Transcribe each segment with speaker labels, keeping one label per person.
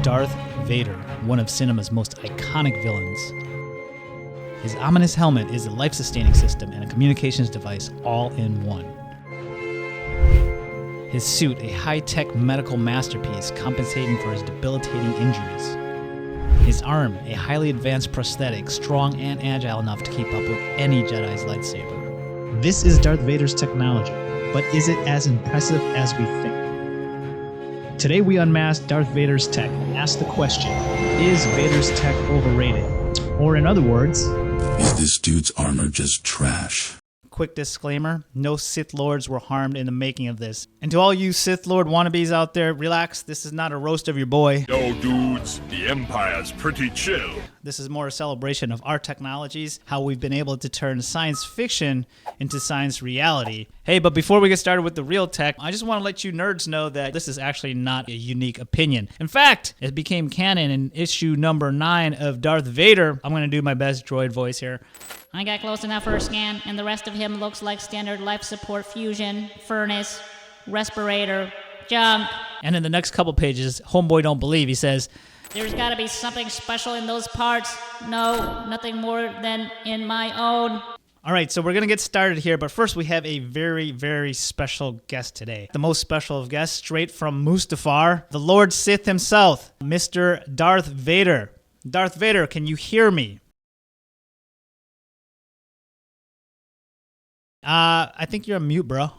Speaker 1: Darth Vader, one of cinema's most iconic villains. His ominous helmet is a life-sustaining system and a communications device all in one. His suit, a high-tech medical masterpiece compensating for his debilitating injuries. His arm, a highly advanced prosthetic, strong and agile enough to keep up with any Jedi's lightsaber. This is Darth Vader's technology, but is it as impressive as we think? Today we unmask Darth Vader's tech and ask the question, is Vader's tech overrated? Or in other words,
Speaker 2: is this dude's armor just trash?
Speaker 1: Quick disclaimer, no Sith Lords were harmed in the making of this. And to all you Sith Lord wannabes out there, relax, this is not a roast of your boy.
Speaker 3: Yo dudes, the Empire's pretty chill.
Speaker 1: This is more a celebration of our technologies, how we've been able to turn science fiction into science reality. Hey, but before we get started with the real tech, I just want to let you nerds know that this is actually not a unique opinion. In fact, it became canon in issue number 9 of Darth Vader. I'm going to do my best droid voice here.
Speaker 4: I got close enough for a scan, and the rest of him looks like standard life support fusion, furnace, respirator, junk.
Speaker 1: And in the next couple pages, homeboy don't believe, he says,
Speaker 4: there's gotta be something special in those parts. No, nothing more than in my own.
Speaker 1: All right, so we're going to get started here, but first we have a very, very special guest today. The most special of guests, straight from Mustafar, the Lord Sith himself, Mr. Darth Vader. Darth Vader, can you hear me? I think you're on mute, bro.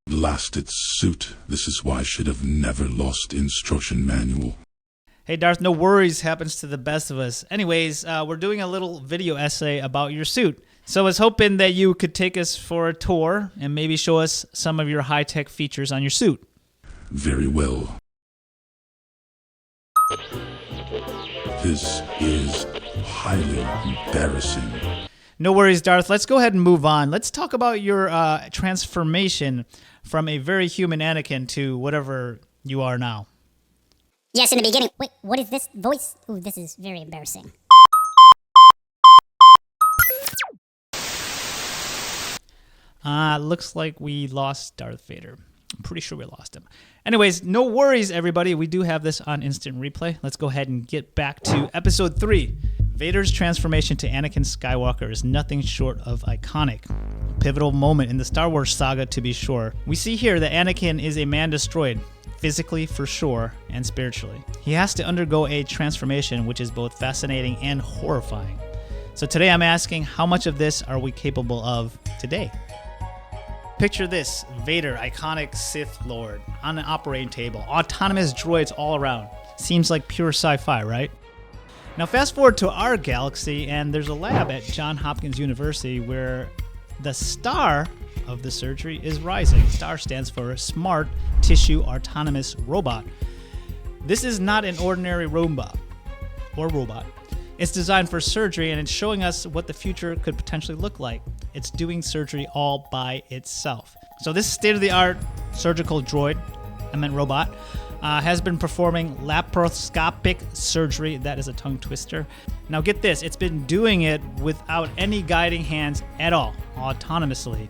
Speaker 2: Blasted suit. This is why I should have never lost instruction manual.
Speaker 1: Hey, Darth, no worries. Happens to the best of us. Anyways, we're doing a little video essay about your suit. So I was hoping that you could take us for a tour and maybe show us some of your high-tech features on your suit.
Speaker 2: Very well. This is highly embarrassing.
Speaker 1: No worries, Darth. Let's go ahead and move on. Let's talk about your transformation from a very human Anakin to whatever you are now.
Speaker 5: Yes, in the beginning. Wait, what is this voice? Ooh, this is very embarrassing.
Speaker 1: Looks like we lost Darth Vader. I'm pretty sure we lost him. Anyways, no worries, everybody. We do have this on instant replay. Let's go ahead and get back to episode 3. Vader's transformation to Anakin Skywalker is nothing short of iconic. A pivotal moment in the Star Wars saga, to be sure. We see here that Anakin is a man destroyed, physically for sure, and spiritually. He has to undergo a transformation which is both fascinating and horrifying. So today I'm asking, how much of this are we capable of today? Picture this, Vader, iconic Sith Lord, on an operating table, autonomous droids all around. Seems like pure sci-fi, right? Now fast forward to our galaxy, and there's a lab at Johns Hopkins University where the STAR of the surgery is rising. STAR stands for Smart Tissue Autonomous Robot. This is not an ordinary robot. It's designed for surgery, and it's showing us what the future could potentially look like. It's doing surgery all by itself. So this state-of-the-art surgical droid, robot, has been performing laparoscopic surgery. That is a tongue twister. Now get this, it's been doing it without any guiding hands at all, autonomously.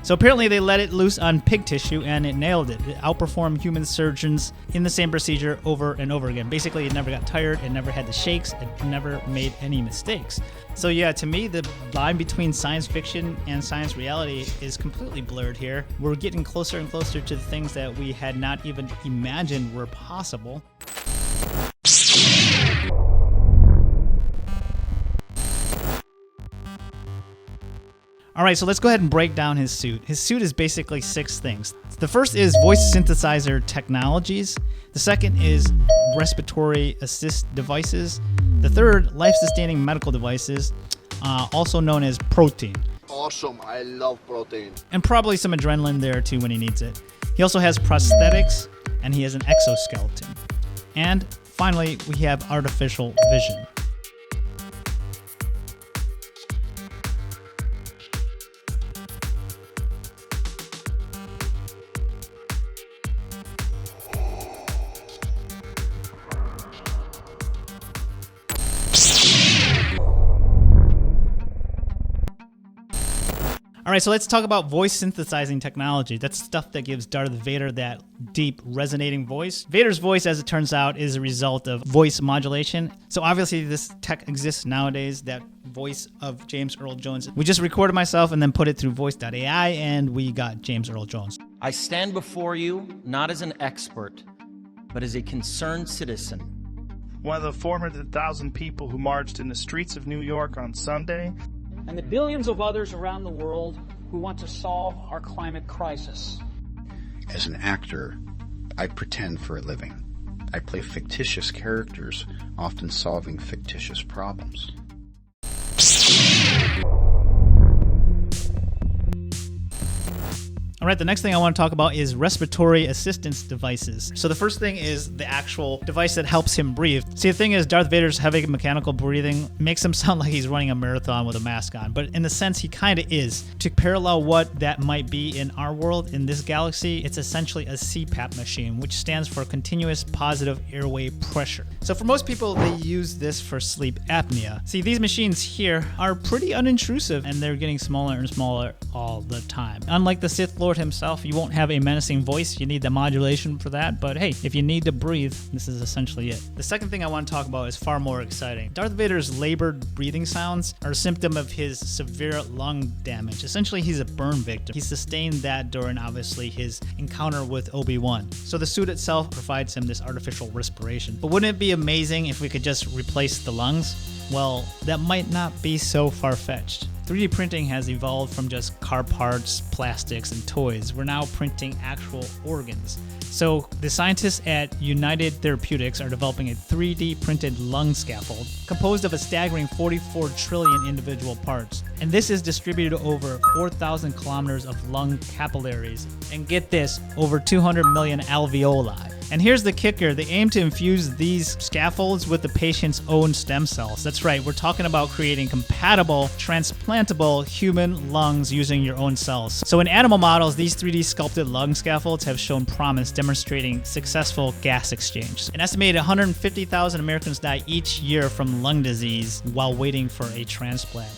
Speaker 1: So apparently they let it loose on pig tissue and it nailed it. It outperformed human surgeons in the same procedure over and over again. Basically, it never got tired, it never had the shakes, it never made any mistakes. So yeah, to me, the line between science fiction and science reality is completely blurred here. We're getting closer and closer to the things that we had not even imagined were possible. All right, so let's go ahead and break down his suit. His suit is basically 6 things. The first is voice synthesizer technologies. The second is respiratory assist devices. The third, life-sustaining medical devices, also known as protein.
Speaker 6: Awesome, I love protein.
Speaker 1: And probably some adrenaline there too when he needs it. He also has prosthetics, and he has an exoskeleton. And finally, we have artificial vision. All All right, so let's talk about voice synthesizing technology. That's stuff that gives Darth Vader that deep, resonating voice. Vader's voice, as it turns out, is a result of voice modulation. So obviously this tech exists nowadays, that voice of James Earl Jones. We just recorded myself and then put it through voice.ai, and we got James Earl Jones.
Speaker 7: I stand before you not as an expert, but as a concerned citizen.
Speaker 8: One of the 400,000 people who marched in the streets of New York on Sunday.
Speaker 9: And the billions of others around the world who want to solve our climate crisis.
Speaker 10: As an actor, I pretend for a living. I play fictitious characters, often solving fictitious problems.
Speaker 1: All right, the next thing I want to talk about is respiratory assistance devices. So the first thing is the actual device that helps him breathe. See, the thing is, Darth Vader's heavy mechanical breathing makes him sound like he's running a marathon with a mask on, but in a sense, he kind of is. To parallel what that might be in our world, in this galaxy, it's essentially a CPAP machine, which stands for continuous positive airway pressure. So for most people, they use this for sleep apnea. See, these machines here are pretty unintrusive, and they're getting smaller and smaller all the time. Unlike the Sith Lord himself, you won't have a menacing voice. You need the modulation for that, but hey, if you need to breathe, this is essentially it. The second thing I want to talk about is far more exciting. Darth Vader's labored breathing sounds are a symptom of his severe lung damage. Essentially, he's a burn victim. He sustained that during, obviously, his encounter with Obi-Wan. So the suit itself provides him this artificial respiration. But wouldn't it be amazing if we could just replace the lungs? Well, that might not be so far-fetched. 3D printing has evolved from just car parts, plastics, and toys. We're now printing actual organs. So the scientists at United Therapeutics are developing a 3D printed lung scaffold composed of a staggering 44 trillion individual parts. And this is distributed over 4,000 kilometers of lung capillaries. And get this, over 200 million alveoli. And here's the kicker, they aim to infuse these scaffolds with the patient's own stem cells. That's right, we're talking about creating compatible, transplantable human lungs using your own cells. So in animal models, these 3D sculpted lung scaffolds have shown promise, demonstrating successful gas exchange. An estimated 150,000 Americans die each year from lung disease while waiting for a transplant.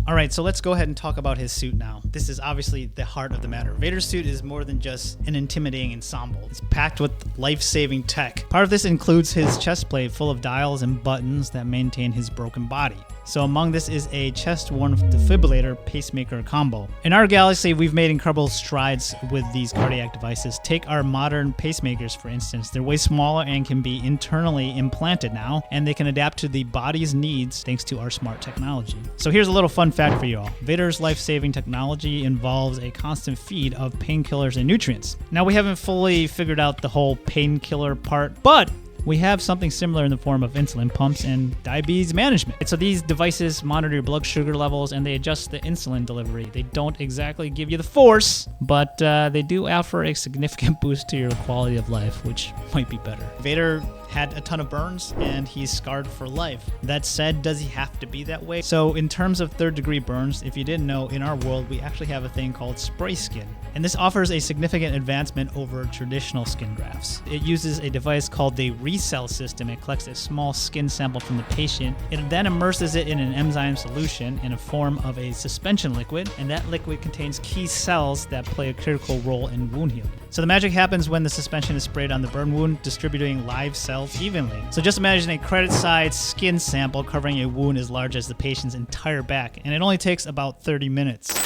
Speaker 1: All right, so let's go ahead and talk about his suit now. This is obviously the heart of the matter. Vader's suit is more than just an intimidating ensemble. It's packed with life-saving tech. Part of this includes his chest plate full of dials and buttons that maintain his broken body. So among this is a chest-worn defibrillator pacemaker combo. In our galaxy, we've made incredible strides with these cardiac devices. Take our modern pacemakers, for instance. They're way smaller and can be internally implanted now, and they can adapt to the body's needs thanks to our smart technology. So here's a little fun fact for you all. Vader's life-saving technology involves a constant feed of painkillers and nutrients. Now, we haven't fully figured out the whole painkiller part, but we have something similar in the form of insulin pumps and diabetes management. So these devices monitor your blood sugar levels and they adjust the insulin delivery. They don't exactly give you the force, but they do offer a significant boost to your quality of life, which might be better. Vader had a ton of burns and he's scarred for life. That said, does he have to be that way? So in terms of third-degree burns, if you didn't know, in our world, we actually have a thing called spray skin. And this offers a significant advancement over traditional skin grafts. It uses a device called the ReCell system. It collects a small skin sample from the patient. It then immerses it in an enzyme solution in a form of a suspension liquid, and that liquid contains key cells that play a critical role in wound healing. So the magic happens when the suspension is sprayed on the burn wound, distributing live cells evenly. So just imagine a credit-sized skin sample covering a wound as large as the patient's entire back, and it only takes about 30 minutes.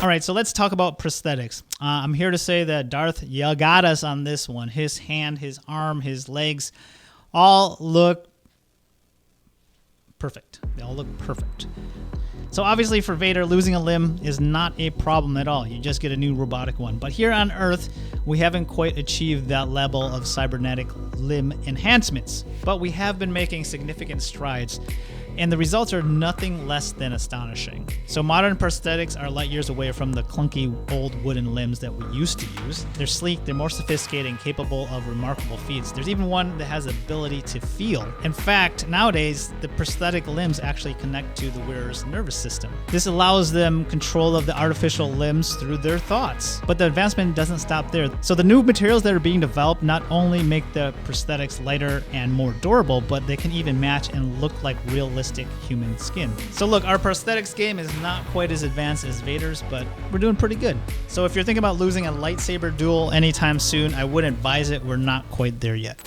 Speaker 1: All right, so let's talk about prosthetics. I'm here to say that Darth, you got us on this one. His hand, his arm, his legs all look perfect. They all look perfect. So obviously for Vader, losing a limb is not a problem at all. You just get a new robotic one. But here on Earth, we haven't quite achieved that level of cybernetic limb enhancements. But we have been making significant strides and the results are nothing less than astonishing. So modern prosthetics are light years away from the clunky old wooden limbs that we used to use. They're sleek, they're more sophisticated, and capable of remarkable feats. There's even one that has the ability to feel. In fact, nowadays, the prosthetic limbs actually connect to the wearer's nervous system. This allows them control of the artificial limbs through their thoughts. But the advancement doesn't stop there. So the new materials that are being developed not only make the prosthetics lighter and more durable, but they can even match and look like realistic human skin. So look, our prosthetics game is not quite as advanced as Vader's, but we're doing pretty good. So if you're thinking about losing a lightsaber duel anytime soon, I wouldn't advise it. We're not quite there yet.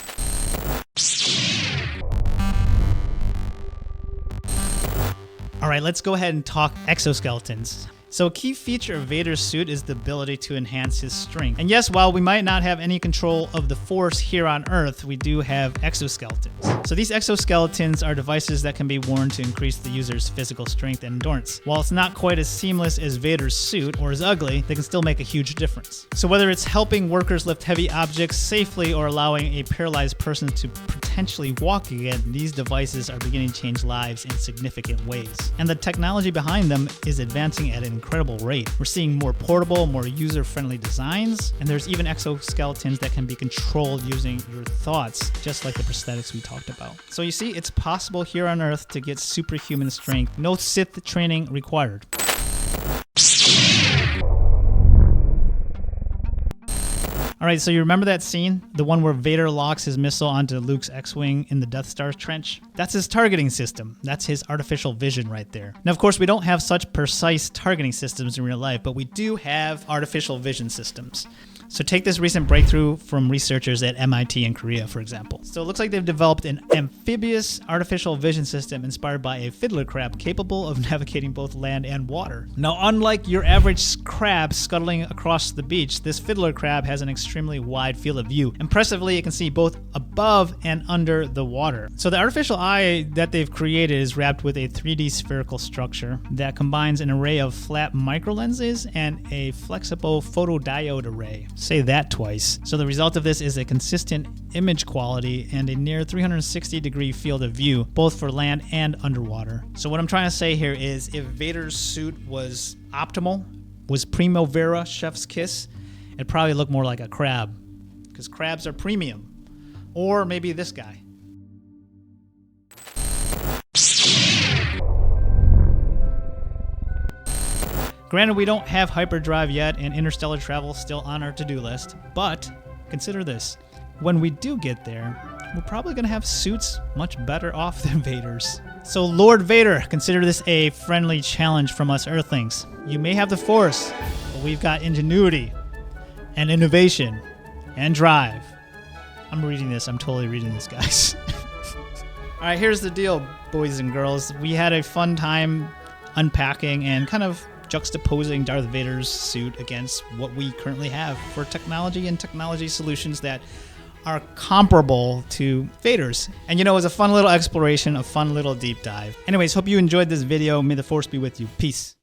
Speaker 1: All right, let's go ahead and talk exoskeletons. So a key feature of Vader's suit is the ability to enhance his strength. And yes, while we might not have any control of the Force here on Earth, we do have exoskeletons. So these exoskeletons are devices that can be worn to increase the user's physical strength and endurance. While it's not quite as seamless as Vader's suit or as ugly, they can still make a huge difference. So whether it's helping workers lift heavy objects safely or allowing a paralyzed person to potentially walk again, these devices are beginning to change lives in significant ways. And the technology behind them is advancing at an incredible rate. We're seeing more portable, more user-friendly designs, and there's even exoskeletons that can be controlled using your thoughts, just like the prosthetics we talked about. So you see, it's possible here on Earth to get superhuman strength. No Sith training required. All right, so you remember that scene? The one where Vader locks his missile onto Luke's X-Wing in the Death Star trench? That's his targeting system. That's his artificial vision right there. Now, of course, we don't have such precise targeting systems in real life, but we do have artificial vision systems. So take this recent breakthrough from researchers at MIT in Korea, for example. So it looks like they've developed an amphibious artificial vision system inspired by a fiddler crab capable of navigating both land and water. Now, unlike your average crab scuttling across the beach, this fiddler crab has an extremely wide field of view. Impressively, it can see both above and under the water. So the artificial eye that they've created is wrapped with a 3D spherical structure that combines an array of flat microlenses and a flexible photodiode array. Say that twice. So the result of this is a consistent image quality and a near 360-degree field of view, both for land and underwater. So what I'm trying to say here is if Vader's suit was optimal, was Primo Vera chef's kiss, it'd probably look more like a crab, because crabs are premium. Or maybe this guy. Granted, we don't have hyperdrive yet, and interstellar travel still on our to-do list, but consider this. When we do get there, we're probably going to have suits much better off than Vader's. So Lord Vader, consider this a friendly challenge from us Earthlings. You may have the Force, but we've got ingenuity and innovation and drive. I'm reading this. I'm totally reading this, guys. All right, here's the deal, boys and girls. We had a fun time unpacking and kind of juxtaposing Darth Vader's suit against what we currently have for technology and technology solutions that are comparable to Vader's. And you know, it was a fun little exploration, a fun little deep dive. Anyways, hope you enjoyed this video. May the Force be with you. Peace.